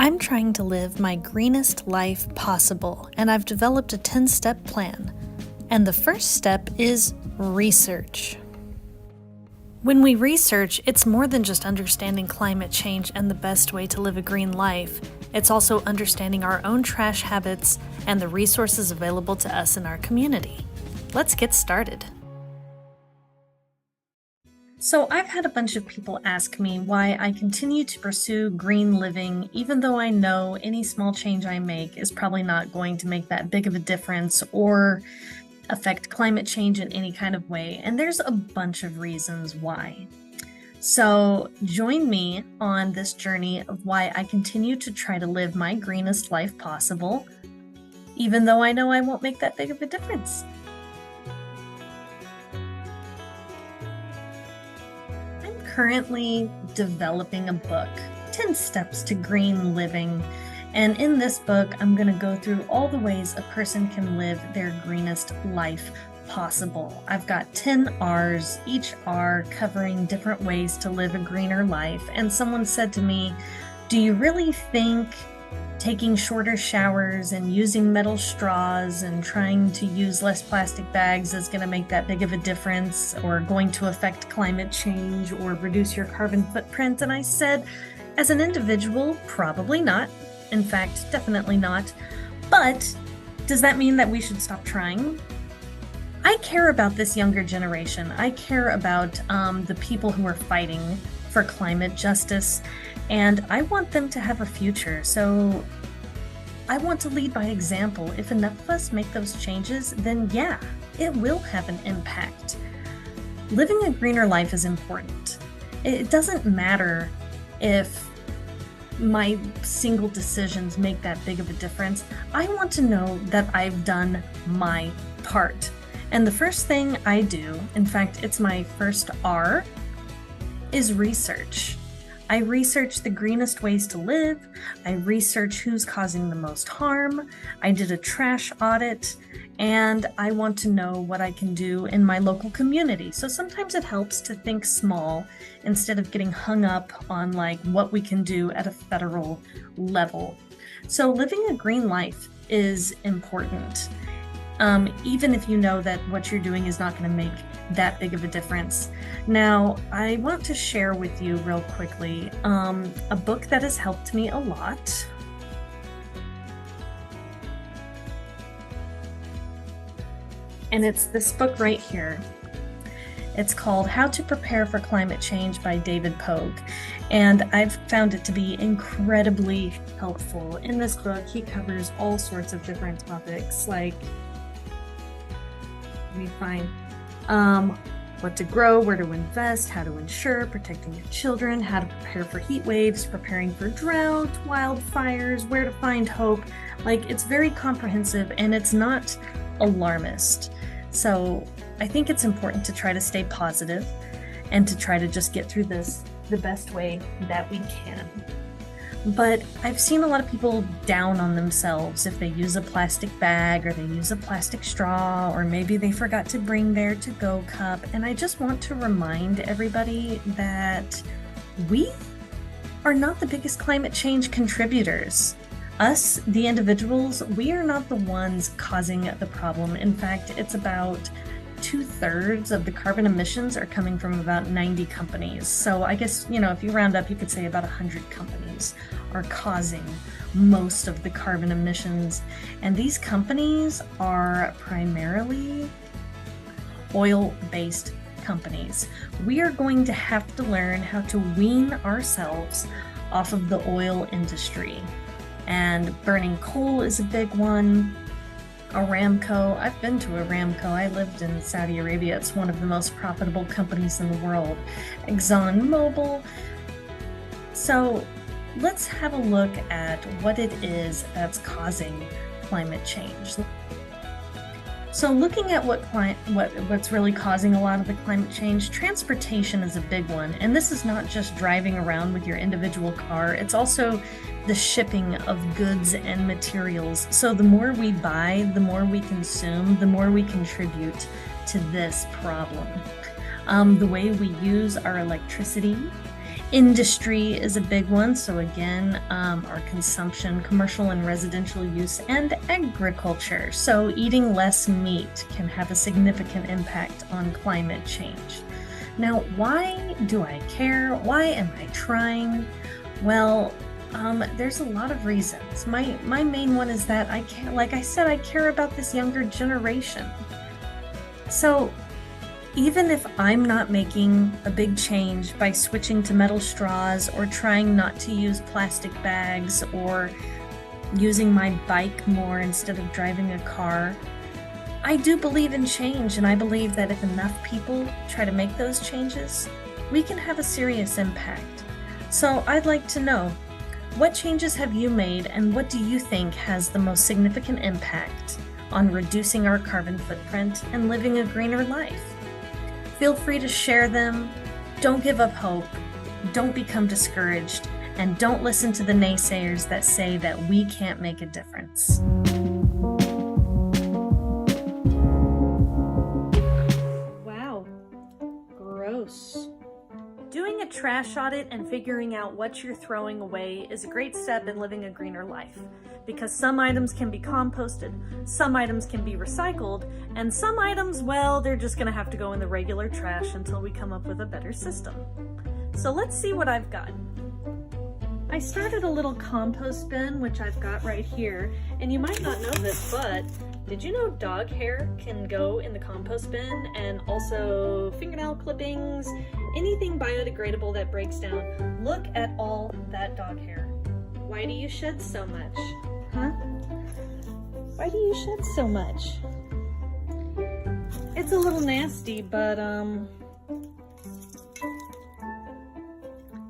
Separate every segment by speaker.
Speaker 1: I'm trying to live my greenest life possible, and I've developed a 10-step plan. And the first step is research. When we research, it's more than just understanding climate change and the best way to live a green life. It's also understanding our own trash habits and the resources available to us in our community. Let's get started. So I've had a bunch of people ask me why I continue to pursue green living, even though I know any small change I make is probably not going to make that big of a difference or affect climate change in any kind of way. And there's a bunch of reasons why. So join me on this journey of why I continue to try to live my greenest life possible, even though I know I won't make that big of a difference. Currently developing a book, 10 Steps to Green Living. And in this book, I'm going to go through all the ways a person can live their greenest life possible. I've got 10 R's, each R covering different ways to live a greener life. And someone said to me, do you really think taking shorter showers and using metal straws and trying to use less plastic bags is going to make that big of a difference or going to affect climate change or reduce your carbon footprint? And I said, as an individual, probably not. In fact, definitely not. But does that mean that we should stop trying? I care about this younger generation. I care about the people who are fighting for climate justice, and I want them to have a future. So I want to lead by example. If enough of us make those changes, then yeah, it will have an impact. Living a greener life is important. It doesn't matter if my single decisions make that big of a difference. I want to know that I've done my part. And the first thing I do, in fact, it's my first R, is research. I research the greenest ways to live. I research who's causing the most harm. I did a trash audit, and I want to know what I can do in my local community. So sometimes it helps to think small instead of getting hung up on like what we can do at a federal level. So living a green life is important. Even if you know that what you're doing is not going to make that big of a difference. Now, I want to share with you real quickly a book that has helped me a lot. And it's this book right here. It's called How to Prepare for Climate Change by David Pogue. And I've found it to be incredibly helpful. In this book, he covers all sorts of different topics like what to grow, where to invest, how to insure, protecting your children, how to prepare for heat waves, preparing for drought, wildfires, where to find hope. Like, it's very comprehensive and it's not alarmist. So I think it's important to try to stay positive and to try to just get through this the best way that we can. But I've seen a lot of people down on themselves if they use a plastic bag or they use a plastic straw, or maybe they forgot to bring their to-go cup. And I just want to remind everybody that we are not the biggest climate change contributors. Us, the individuals, we are not the ones causing the problem. In fact, it's about 2/3 of the carbon emissions are coming from about 90 companies. So I guess, if you round up, you could say about 100 companies are causing most of the carbon emissions. And these companies are primarily oil-based companies. We are going to have to learn how to wean ourselves off of the oil industry. And burning coal is a big one. Aramco. I've been to Aramco. I lived in Saudi Arabia. It's one of the most profitable companies in the world. ExxonMobil. So let's have a look at what it is that's causing climate change. So looking at what's really causing a lot of the climate change, transportation is a big one. And this is not just driving around with your individual car, it's also the shipping of goods and materials. So the more we buy, the more we consume, the more we contribute to this problem. The way we use our electricity Industry is a big one. So again, our consumption, commercial and residential use, and agriculture. So eating less meat can have a significant impact on climate change. Now, why do I care? Why am I trying? Well, there's a lot of reasons. My main one is that I care, like I said, I care about this younger generation. So even if I'm not making a big change by switching to metal straws or trying not to use plastic bags or using my bike more instead of driving a car, I do believe in change, and I believe that if enough people try to make those changes, we can have a serious impact. So I'd like to know, what changes have you made, and what do you think has the most significant impact on reducing our carbon footprint and living a greener life? Feel free to share them. Don't give up hope. Don't become discouraged. And don't listen to the naysayers that say that we can't make a difference. Wow, gross. Doing a trash audit and figuring out what you're throwing away is a great step in living a greener life, because some items can be composted, some items can be recycled, and some items, well, they're just gonna have to go in the regular trash until we come up with a better system. So let's see what I've got. I started a little compost bin, which I've got right here, and you might not know this, but did you know dog hair can go in the compost bin, and also fingernail clippings, anything biodegradable that breaks down? Look at all that dog hair. Why do you shed so much? Huh? Why do you shed so much? It's a little nasty, but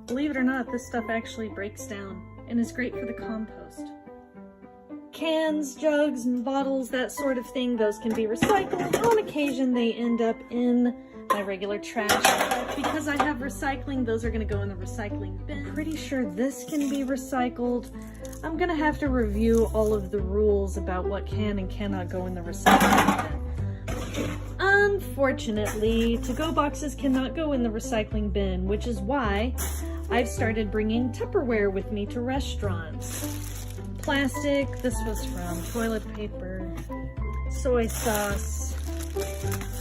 Speaker 1: believe it or not, this stuff actually breaks down and is great for the compost. Cans, jugs, and bottles, that sort of thing, those can be recycled. On occasion, they end up in my regular trash. But because I have recycling, those are going to go in the recycling bin. I'm pretty sure this can be recycled. I'm going to have to review all of the rules about what can and cannot go in the recycling bin. Unfortunately, to-go boxes cannot go in the recycling bin, which is why I've started bringing Tupperware with me to restaurants. Plastic, this was from toilet paper, soy sauce.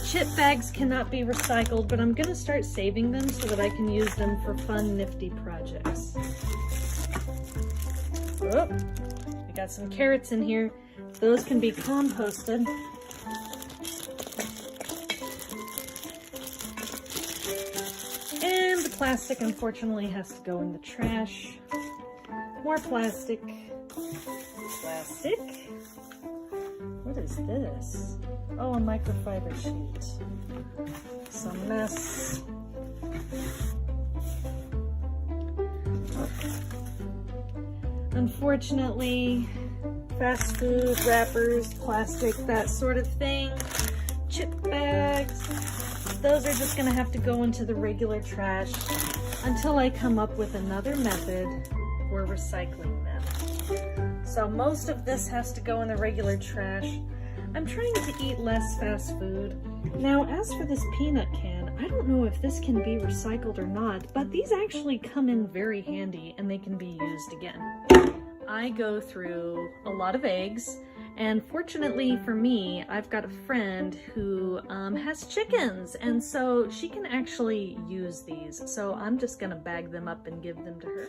Speaker 1: Chip bags cannot be recycled, but I'm gonna start saving them so that I can use them for fun, nifty projects. Oh, we got some carrots in here. Those can be composted. And the plastic, unfortunately, has to go in the trash. More plastic. Plastic. What is this? Oh, a microfiber sheet. Some mess. Unfortunately, fast food, wrappers, plastic, that sort of thing. Chip bags. Those are just gonna have to go into the regular trash until I come up with another method for recycling them. So most of this has to go in the regular trash. I'm trying to eat less fast food. Now, as for this peanut can, I don't know if this can be recycled or not, but these actually come in very handy and they can be used again. I go through a lot of eggs, and fortunately for me, I've got a friend who has chickens, and so she can actually use these. So I'm just gonna bag them up and give them to her.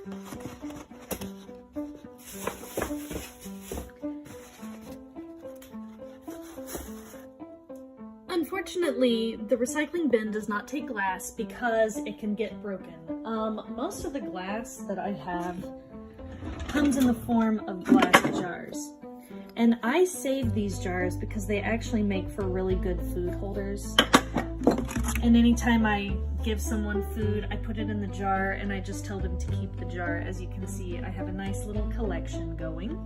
Speaker 1: Unfortunately, the recycling bin does not take glass because it can get broken. Most of the glass that I have comes in the form of glass jars. And I save these jars because they actually make for really good food holders. And anytime I give someone food, I put it in the jar and I just tell them to keep the jar. As you can see, I have a nice little collection going.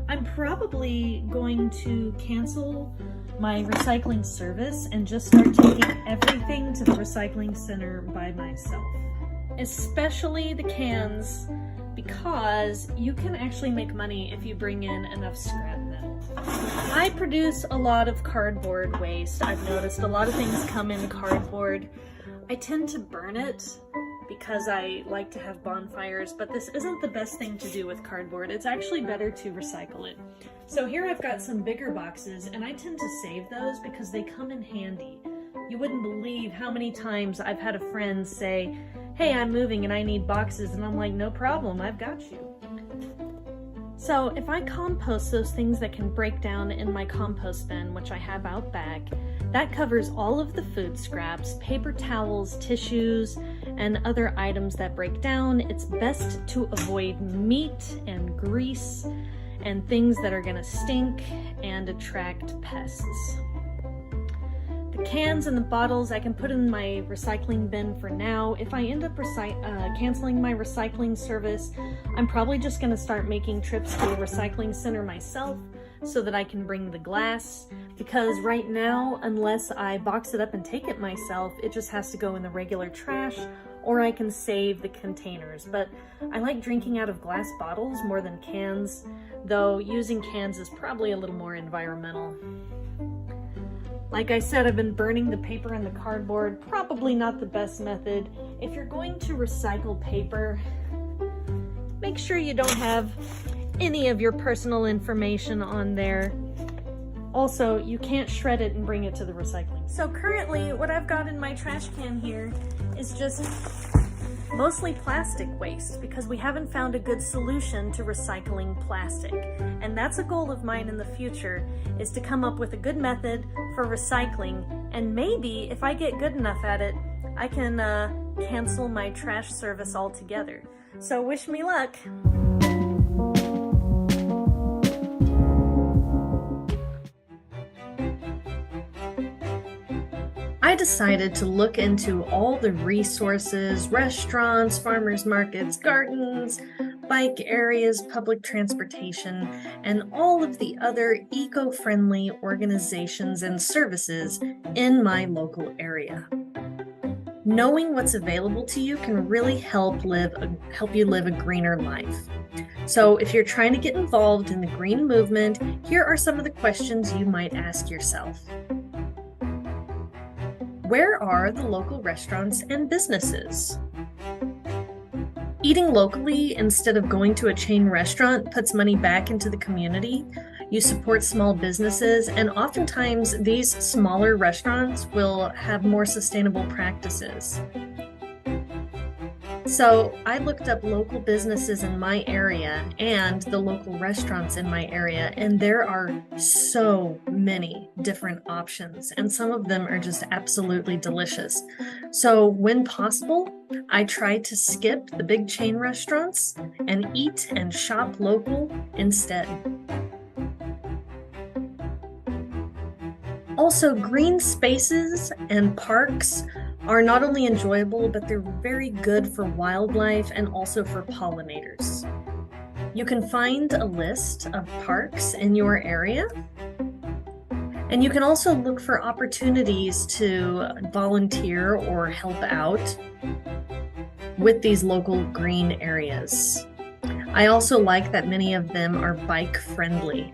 Speaker 1: I'm probably going to cancel my recycling service and just start taking everything to the recycling center by myself. Especially the cans, because you can actually make money if you bring in enough scrap metal. I produce a lot of cardboard waste. I've noticed a lot of things come in cardboard. I tend to burn it because I like to have bonfires, but this isn't the best thing to do with cardboard. It's actually better to recycle it. So here I've got some bigger boxes, and I tend to save those because they come in handy. You wouldn't believe how many times I've had a friend say, "Hey, I'm moving and I need boxes," and I'm like, "No problem, I've got you." So if I compost those things that can break down in my compost bin, which I have out back, that covers all of the food scraps, paper towels, tissues, and other items that break down. It's best to avoid meat and grease and things that are gonna stink and attract pests. The cans and the bottles I can put in my recycling bin for now. If I end up canceling my recycling service, I'm probably just gonna start making trips to a recycling center myself so that I can bring the glass, because right now, unless I box it up and take it myself, it just has to go in the regular trash, or I can save the containers. But I like drinking out of glass bottles more than cans, though using cans is probably a little more environmental. Like I said, I've been burning the paper and the cardboard. Probably not the best method. If you're going to recycle paper, make sure you don't have any of your personal information on there. Also, you can't shred it and bring it to the recycling. So currently, what I've got in my trash can here is just mostly plastic waste, because we haven't found a good solution to recycling plastic. And that's a goal of mine in the future, is to come up with a good method for recycling, and maybe if I get good enough at it, I can cancel my trash service altogether. So wish me luck. I decided to look into all the resources, restaurants, farmers markets, gardens, bike areas, public transportation, and all of the other eco-friendly organizations and services in my local area. Knowing what's available to you can really help you live a greener life. So if you're trying to get involved in the green movement, here are some of the questions you might ask yourself. Where are the local restaurants and businesses? Eating locally instead of going to a chain restaurant puts money back into the community. You support small businesses, and oftentimes these smaller restaurants will have more sustainable practices. So I looked up local businesses in my area and the local restaurants in my area, and there are so many different options, and some of them are just absolutely delicious. So when possible, I try to skip the big chain restaurants and eat and shop local instead. Also, green spaces and parks are not only enjoyable, but they're very good for wildlife and also for pollinators. You can find a list of parks in your area, and you can also look for opportunities to volunteer or help out with these local green areas. I also like that many of them are bike friendly.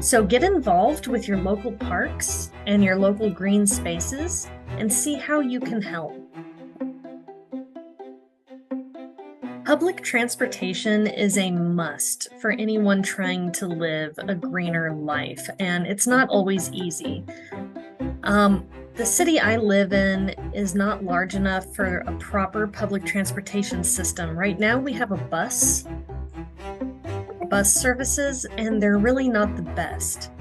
Speaker 1: So get involved with your local parks and your local green spaces and see how you can help. Public transportation is a must for anyone trying to live a greener life, and it's not always easy. The city I live in is not large enough for a proper public transportation system. Right now we have a bus services, and they're really not the best.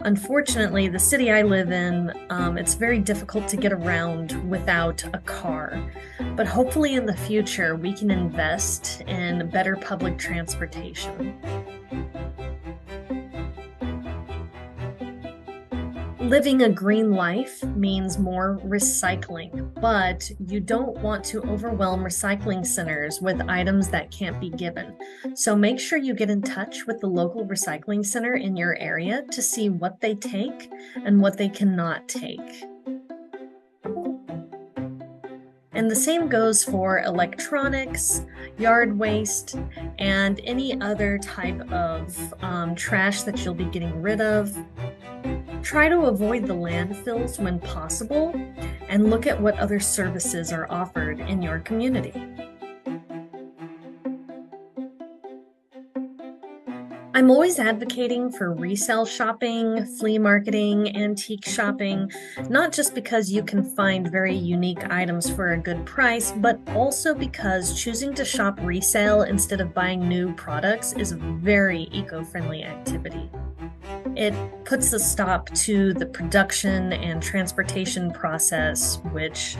Speaker 1: Unfortunately, the city I live in, it's very difficult to get around without a car. But hopefully in the future, we can invest in better public transportation. Living a green life means more recycling, but you don't want to overwhelm recycling centers with items that can't be given. So make sure you get in touch with the local recycling center in your area to see what they take and what they cannot take. And the same goes for electronics, yard waste, and any other type of trash that you'll be getting rid of. Try to avoid the landfills when possible, and look at what other services are offered in your community. I'm always advocating for resale shopping, flea marketing, antique shopping, not just because you can find very unique items for a good price, but also because choosing to shop resale instead of buying new products is a very eco-friendly activity. It puts a stop to the production and transportation process, which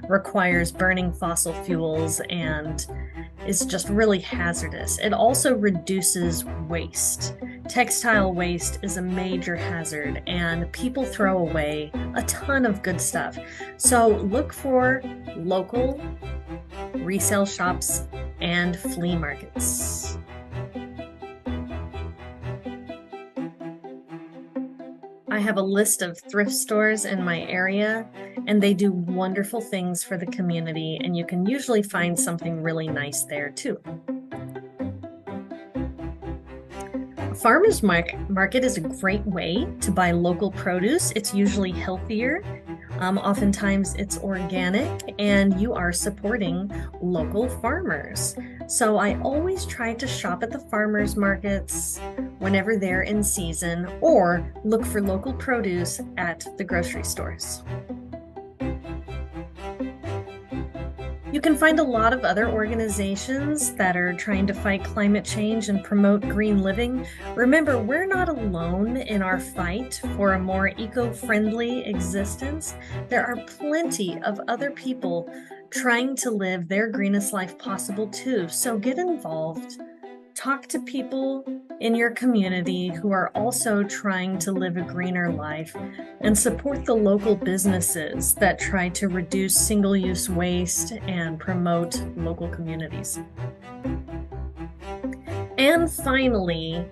Speaker 1: requires burning fossil fuels and is just really hazardous. It also reduces waste. Textile waste is a major hazard, and people throw away a ton of good stuff. So look for local resale shops and flea markets. I have a list of thrift stores in my area, and they do wonderful things for the community, and you can usually find something really nice there too. A farmer's market is a great way to buy local produce. It's usually healthier. Oftentimes it's organic, and you are supporting local farmers. So I always try to shop at the farmers markets whenever they're in season, or look for local produce at the grocery stores. You can find a lot of other organizations that are trying to fight climate change and promote green living. Remember, we're not alone in our fight for a more eco-friendly existence. There are plenty of other people trying to live their greenest life possible too. So get involved. Talk to people in your community who are also trying to live a greener life, and support the local businesses that try to reduce single-use waste and promote local communities. And finally,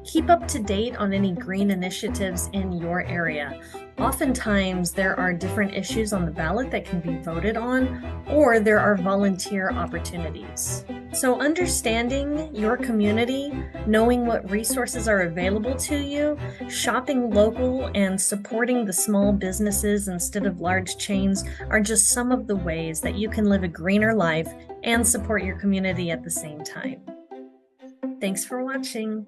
Speaker 1: keep up to date on any green initiatives in your area. Oftentimes, there are different issues on the ballot that can be voted on, or there are volunteer opportunities. So understanding your community, knowing what resources are available to you, shopping local, and supporting the small businesses instead of large chains are just some of the ways that you can live a greener life and support your community at the same time. Thanks for watching.